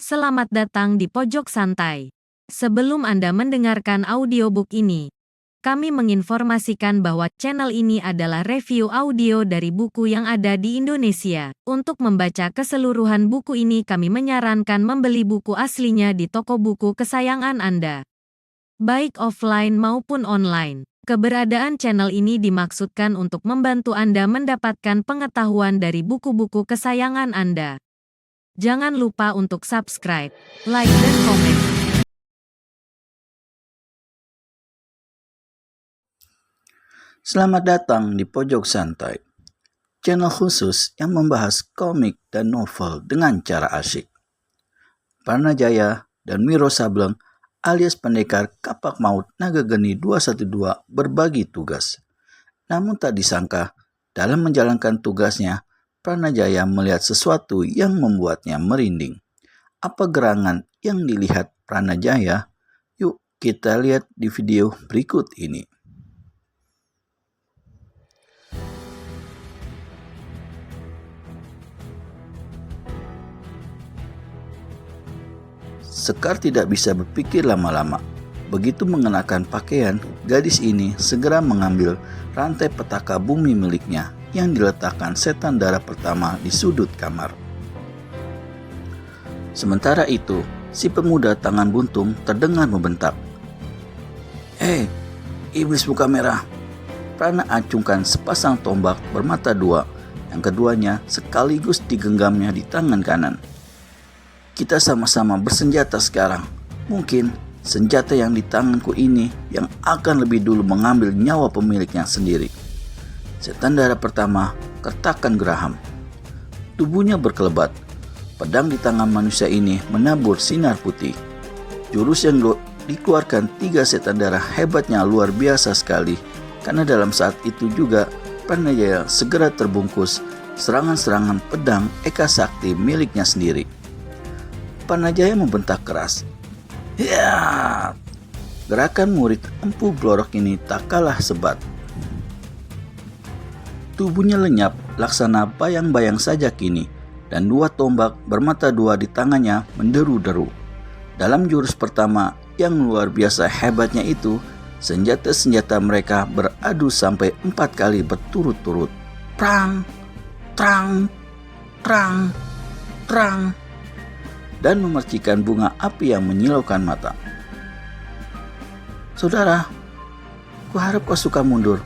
Selamat datang di Pojok Santai. Sebelum Anda mendengarkan audiobook ini, kami menginformasikan bahwa channel ini adalah review audio dari buku yang ada di Indonesia. Untuk membaca keseluruhan buku ini, kami menyarankan membeli buku aslinya di toko buku kesayangan Anda, baik offline maupun online. Keberadaan channel ini dimaksudkan untuk membantu Anda mendapatkan pengetahuan dari buku-buku kesayangan Anda. Jangan lupa untuk subscribe, like, dan komen. Selamat datang di Pojok Santai, channel khusus yang membahas komik dan novel dengan cara asyik. Pranajaya dan Wiro Sableng alias pendekar Kapak Maut Naga Geni 212 berbagi tugas. Namun tak disangka, dalam menjalankan tugasnya, Pranajaya melihat sesuatu yang membuatnya merinding. Apa gerangan yang dilihat Pranajaya? Yuk kita lihat di video berikut ini. Sekar tidak bisa berpikir lama-lama. Begitu mengenakan pakaian, gadis ini segera mengambil rantai petaka bumi miliknya yang diletakkan setan darah pertama di sudut kamar. Sementara itu, si pemuda tangan buntung terdengar membentak. "Hei, iblis muka merah!" Prana acungkan sepasang tombak bermata dua, yang keduanya sekaligus digenggamnya di tangan kanan. "Kita sama-sama bersenjata sekarang. Mungkin senjata yang di tanganku ini yang akan lebih dulu mengambil nyawa pemiliknya sendiri." Setan darah pertama kertakan geraham. Tubuhnya berkelebat. Pedang di tangan manusia ini menabur sinar putih. Jurus yang dikeluarkan tiga setan darah hebatnya luar biasa sekali, karena dalam saat itu juga Pranajaya segera terbungkus serangan-serangan pedang Eka Sakti miliknya sendiri. Pranajaya membentak keras. "Ya!" Gerakan murid Empu Blorok ini tak kalah sebat. Tubuhnya lenyap laksana bayang-bayang saja kini, dan dua tombak bermata dua di tangannya menderu-deru. Dalam jurus pertama yang luar biasa hebatnya itu, senjata-senjata mereka beradu sampai 4 kali berturut-turut. Prang, trang, trang, trang, dan memercikan bunga api yang menyilaukan mata. "Saudara, kuharap kau suka mundur."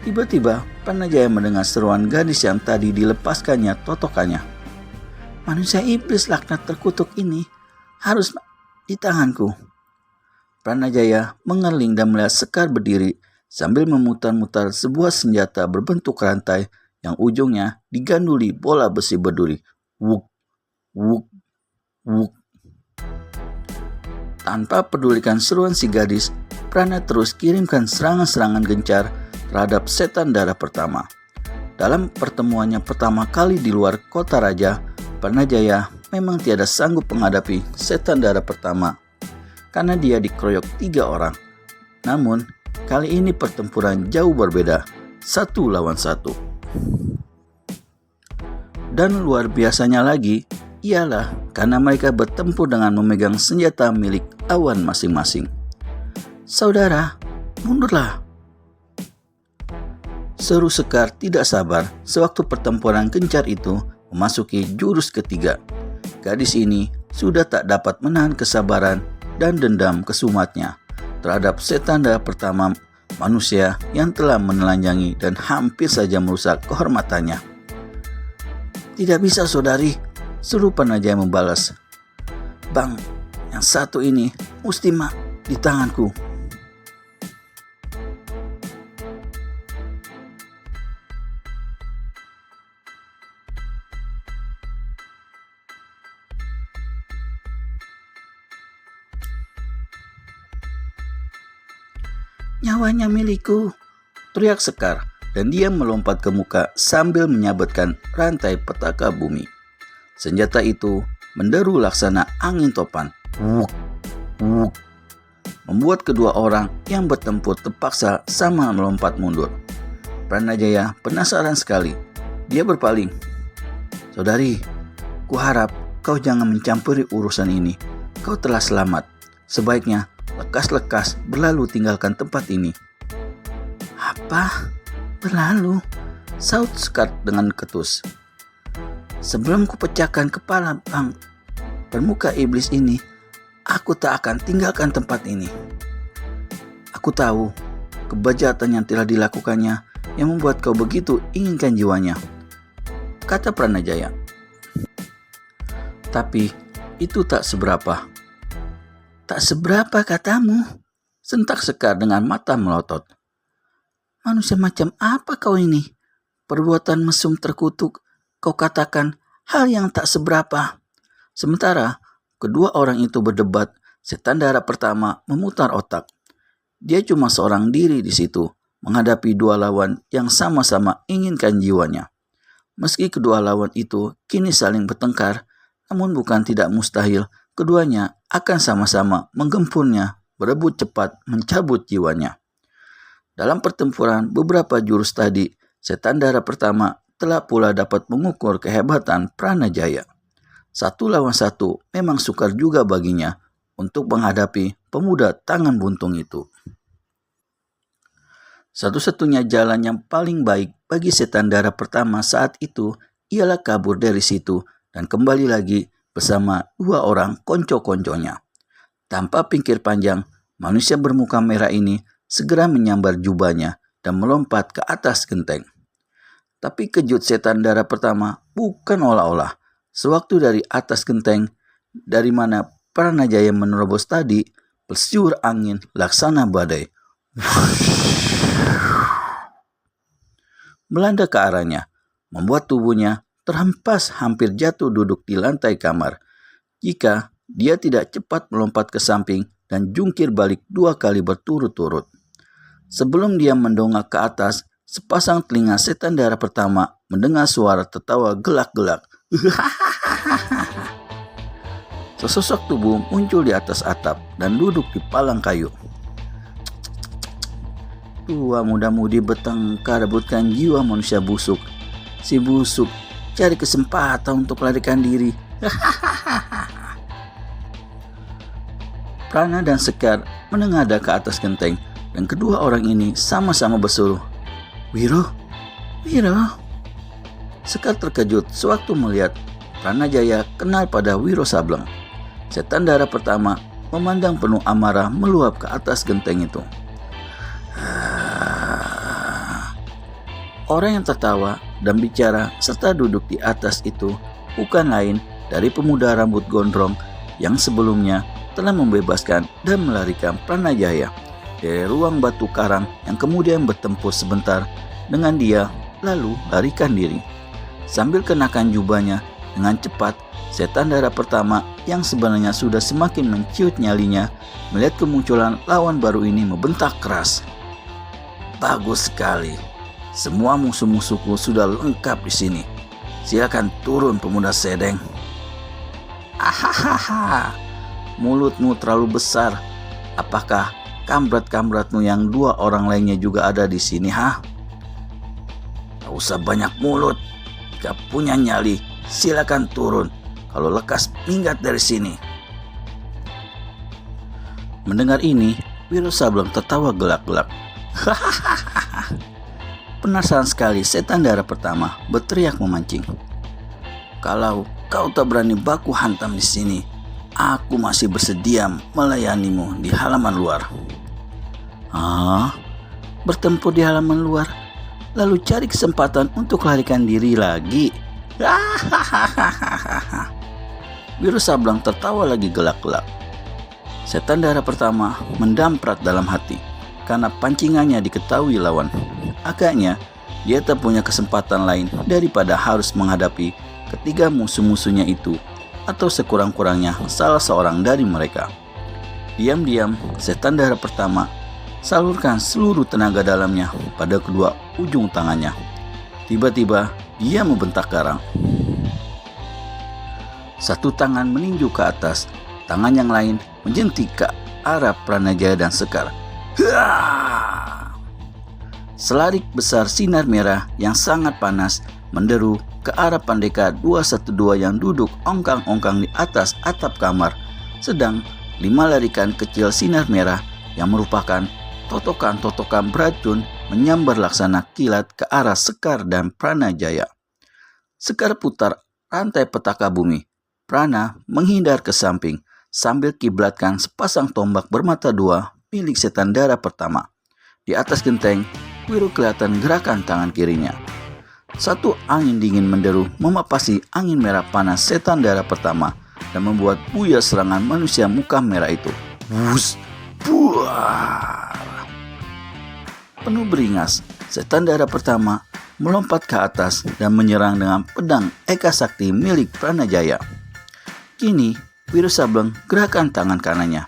Tiba-tiba Pranajaya mendengar seruan gadis yang tadi dilepaskannya totokannya. "Manusia iblis laknat terkutuk ini harus di tanganku." Pranajaya mengerling dan melihat Sekar berdiri sambil memutar-mutar sebuah senjata berbentuk rantai yang ujungnya diganduli bola besi berduri. Wuk, wuk, wuk. Tanpa pedulikan seruan si gadis, Prana terus kirimkan serangan-serangan gencar terhadap setan darah pertama. Dalam pertemuannya pertama kali di luar kota raja, Pranajaya memang tiada sanggup menghadapi setan darah pertama karena dia dikeroyok 3 orang. Namun, kali ini pertempuran jauh berbeda, 1 lawan 1. Dan luar biasanya lagi, ialah karena mereka bertempur dengan memegang senjata milik awan masing-masing. "Saudara, mundurlah!" seru Sekar tidak sabar sewaktu pertempuran gencar itu memasuki jurus ketiga. Gadis ini sudah tak dapat menahan kesabaran dan dendam kesumatnya terhadap setan darah pertama manusia yang telah menelanjangi dan hampir saja merusak kehormatannya. "Tidak bisa, saudari," seru Pranajaya membalas. "Bang, yang satu ini mesti di tanganku." "Nyawanya milikku," teriak Sekar, dan dia melompat ke muka sambil menyabetkan rantai petaka bumi. Senjata itu menderu laksana angin topan. Wuk, wuk, membuat kedua orang yang bertempur terpaksa sama melompat mundur. Pranajaya penasaran sekali. Dia berpaling. "Saudari, kuharap kau jangan mencampuri urusan ini. Kau telah selamat. Sebaiknya lekas-lekas berlalu tinggalkan tempat ini. Apa? Berlalu? Saut Sekar dengan ketus. Sebelum kupecahkan kepala pemuka iblis ini, aku tak akan tinggalkan tempat ini. Aku tahu kebajatan yang telah dilakukannya yang membuat kau begitu inginkan jiwanya, kata Pranajaya. Tapi itu tak seberapa. Tak seberapa katamu, sentak Sekar dengan mata melotot. Manusia macam apa kau ini? Perbuatan mesum terkutuk, kau katakan hal yang tak seberapa. Sementara kedua orang itu berdebat, Setan Darah Pertama memutar otak. Dia cuma seorang diri di situ, menghadapi dua lawan yang sama-sama inginkan jiwanya. Meski kedua lawan itu kini saling bertengkar, namun bukan tidak mustahil keduanya akan sama-sama menggempurnya, berebut cepat mencabut jiwanya. Dalam pertempuran beberapa jurus tadi, Setan Darah Pertama telah pula dapat mengukur kehebatan Pranajaya. 1 lawan 1 memang sukar juga baginya untuk menghadapi pemuda tangan buntung itu. Satu-satunya jalan yang paling baik bagi Setan Darah Pertama saat itu ialah kabur dari situ dan kembali lagi bersama dua orang konco-konconya. Tanpa pikir panjang, manusia bermuka merah ini segera menyambar jubahnya dan melompat ke atas genteng. Tapi kejut Setan Darah Pertama bukan olah-olah. Sewaktu dari atas genteng, dari mana Pranajaya menerobos tadi, bersiur angin laksana badai. Melanda ke arahnya, membuat tubuhnya terhempas hampir jatuh duduk di lantai kamar. Jika dia tidak cepat melompat ke samping dan jungkir balik 2 kali berturut-turut. Sebelum dia mendongak ke atas, sepasang telinga Setan Darah Pertama mendengar suara tertawa gelak-gelak. Sesosok tubuh muncul di atas atap dan duduk di palang kayu. Dua muda-mudi bertengkar rebutkan jiwa manusia busuk. Si busuk cari kesempatan untuk melarikan diri. Prana dan Sekar menengadah ke atas genteng dan kedua orang ini sama-sama berseru, "Wiro, Wiro." Sekar terkejut sewaktu melihat Pranajaya kenal pada Wiro Sableng. Setan Darah Pertama memandang penuh amarah meluap ke atas genteng itu. Orang yang tertawa dan bicara serta duduk di atas itu bukan lain dari pemuda rambut gondrong yang sebelumnya telah membebaskan dan melarikan Pranajaya dari ruang batu karang yang kemudian bertempur sebentar dengan dia lalu larikan diri. Sambil kenakan jubahnya dengan cepat, Setan Darah Pertama yang sebenarnya sudah semakin menciut nyalinya melihat kemunculan lawan baru ini membentak keras. "Bagus sekali. Semua musuh-musuhku sudah lengkap di sini. Silakan turun pemuda sedeng." "Ahahaha, mulutmu terlalu besar. Apakah kamrat-kamratmu yang 2 orang lainnya juga ada di sini, ha? Tak usah banyak mulut. Jika punya nyali, silakan turun. Kalau lekas minggat dari sini." Mendengar ini, Wiro Sableng tertawa gelak-gelak. Penasaran sekali Setan Darah Pertama berteriak memancing. "Kalau kau tak berani baku hantam di sini, aku masih bersedia melayanimu di halaman luar." Bertempur di halaman luar, lalu cari kesempatan untuk larikan diri lagi? Wiro Sableng tertawa lagi gelak-gelak. Setan Darah Pertama mendamprat dalam hati karena pancingannya diketahui lawan. Agaknya dia tak punya kesempatan lain daripada harus menghadapi ketiga musuh-musuhnya itu atau sekurang-kurangnya salah seorang dari mereka. Diam-diam Setan Darah Pertama salurkan seluruh tenaga dalamnya pada kedua ujung tangannya. Tiba-tiba dia membentak garang. Satu tangan meninju ke atas, tangan yang lain menjentik ke arah Pranajaya dan Sekar. Selarik besar sinar merah yang sangat panas menderu ke arah Pandeka 212 yang duduk ongkang-ongkang di atas atap kamar, sedang 5 larikan kecil sinar merah yang merupakan totokan-totokan beracun menyambar laksana kilat ke arah Sekar dan Pranajaya. Sekar putar rantai petaka bumi. Prana menghindar ke samping sambil kiblatkan sepasang tombak bermata dua milik setan darah pertama. Di atas genteng, Wiro kelihatan gerakan tangan kirinya. Satu angin dingin menderu memapasi angin merah panas setan darah pertama dan membuat buyar serangan manusia muka merah itu. Wus, buar. Penuh beringas, setan darah pertama melompat ke atas dan menyerang dengan pedang Eka Sakti milik Pranajaya. Kini, Wiro Sableng gerakan tangan kanannya.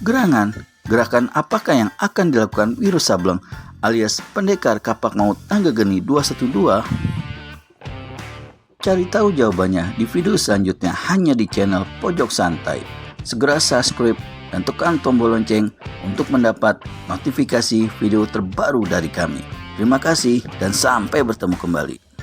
Gerakan apakah yang akan dilakukan Wiro Sableng alias pendekar kapak maut Anggegeni 212? Cari tahu jawabannya di video selanjutnya hanya di channel Pojok Santai. Segera subscribe dan tekan tombol lonceng untuk mendapat notifikasi video terbaru dari kami. Terima kasih dan sampai bertemu kembali.